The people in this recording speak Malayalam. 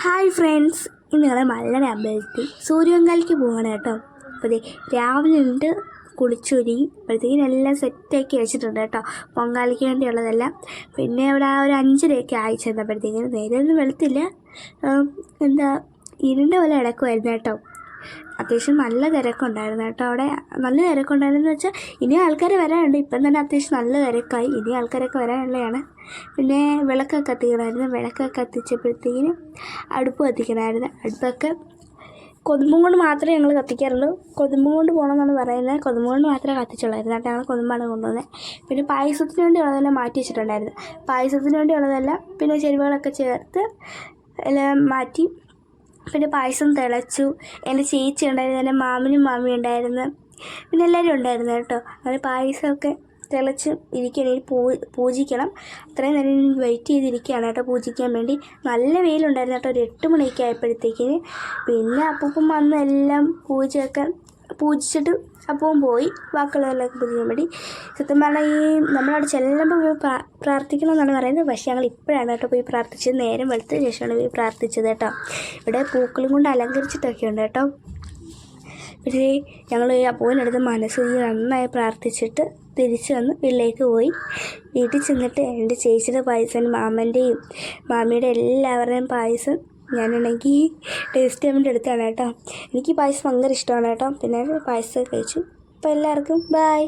ഹായ് ഫ്രണ്ട്സ്, ഇന്ന് ഞങ്ങൾ മല്ലന അമ്പലത്തിൽ സൂര്യപൊങ്കാലയ്ക്ക് പോവാണ് കേട്ടോ. അപ്പോൾ ദേ രാവിലെ ഉണ്ട് കുളിച്ചൊരുങ്ങി അപ്പോഴത്തേക്കും എല്ലാം സെറ്റാക്കി വെച്ചിട്ടുണ്ട് കേട്ടോ, പൊങ്കാലയ്ക്ക് വേണ്ടിയുള്ളതെല്ലാം. പിന്നെ അവിടെ ആ ഒരു 5:30 ആയി ചെന്നപ്പോഴത്തേക്കും നേരെ ഒന്നും വെളുത്തില്ല, എന്താ ഇരുണ്ട പോലെ കിടക്കുമായിരുന്നു കേട്ടോ. അത്യാവശ്യം നല്ല തിരക്കുണ്ടായിരുന്നു കേട്ടോ അവിടെ. നല്ല തിരക്കുണ്ടായിരുന്നെന്ന് വെച്ചാൽ ഇനി ആൾക്കാർ വരാനുണ്ട്. ഇപ്പം തന്നെ അത്യാവശ്യം നല്ല തിരക്കായി, ഇനി ആൾക്കാരൊക്കെ വരാനുള്ളതാണ്. പിന്നെ വിളക്കൊക്കെ കത്തിക്കണമായിരുന്നു. വിളക്കൊക്കെ കത്തിച്ചപ്പോഴത്തേക്കിനും അടുപ്പ് കത്തിക്കണമായിരുന്നു. അടുപ്പൊക്കെ കൊതുമ്പും കൊണ്ട് മാത്രമേ ഞങ്ങൾ കത്തിക്കാറുള്ളൂ. കൊതുമ്പും കൊണ്ട് പോകണമെന്നാണ് പറയുന്നത്. കൊതുമ്പ് കൊണ്ട് മാത്രമേ കത്തിച്ചുള്ളായിരുന്നു കേട്ടോ. ഞങ്ങൾ കൊതുമ്പാണ് കൊണ്ടുവന്നത്. പിന്നെ പായസത്തിന് വേണ്ടിയുള്ളതെല്ലാം മാറ്റി വെച്ചിട്ടുണ്ടായിരുന്നു. പായസത്തിന് വേണ്ടിയുള്ളതെല്ലാം പിന്നെ ചേരുവകളൊക്കെ ചേർത്ത് എല്ലാം മാറ്റി. പിന്നെ പായസം തിളച്ചു. എൻ്റെ ചേച്ചി ഉണ്ടായിരുന്നു, എൻ്റെ മാമിയും ഉണ്ടായിരുന്നു, പിന്നെ എല്ലാവരും ഉണ്ടായിരുന്നു കേട്ടോ. അങ്ങനെ പായസമൊക്കെ തിളച്ച് ഇരിക്കുകയാണ്. പൂജിക്കണം. അത്രയും നേരം വെയിറ്റ് ചെയ്തിരിക്കുകയാണ് കേട്ടോ പൂജിക്കാൻ വേണ്ടി. നല്ല വെയിലുണ്ടായിരുന്നു കേട്ടോ. ഒരു 8 മണിയൊക്കെ ആയപ്പോഴത്തേക്കിന്. പിന്നെ അപ്പൂപ്പൻ വന്ന് എല്ലാം പൂജിച്ചിട്ട് അപ്പവും പോയി. ബാക്കിയുള്ളവരെല്ലാം പൂജിക്കാൻ വേണ്ടി. സത്യം പറഞ്ഞാൽ നമ്മളവിടെ ചെല്ലുമ്പോൾ പോയി പ്രാർത്ഥിക്കണം എന്നാണ് പറയുന്നത്. പക്ഷേ ഞങ്ങൾ ഇപ്പോഴാണ് കേട്ടോ പോയി പ്രാർത്ഥിച്ചത്. നേരം വെളുത്ത ശേഷമാണ് പോയി പ്രാർത്ഥിച്ചത് കേട്ടോ. ഇവിടെ പൂക്കളും കൊണ്ട് അലങ്കരിച്ചിട്ടൊക്കെ ഉണ്ട് കേട്ടോ. പിന്നെ ഞങ്ങൾ അപ്പൂവിനടുത്ത് മനസ്സുകൊണ്ട് നന്നായി പ്രാർത്ഥിച്ചിട്ട് തിരിച്ച് വന്ന് വീട്ടിലേക്ക് പോയി. വീട്ടിൽ ചെന്നിട്ട് എൻ്റെ ചേച്ചിയുടെ പായസം, മാമൻ്റെയും മാമിയുടെ എല്ലാവരുടെയും പായസം ഞാനാണെങ്കിൽ ടേസ്റ്റ് ചെയ്യാൻ വേണ്ടി എടുത്താണ് കേട്ടോ. എനിക്ക് പായസം ഭയങ്കര ഇഷ്ടമാണ് കേട്ടോ. പിന്നെ പായസം കഴിച്ചു. അപ്പോൾ എല്ലാവർക്കും ബായ്.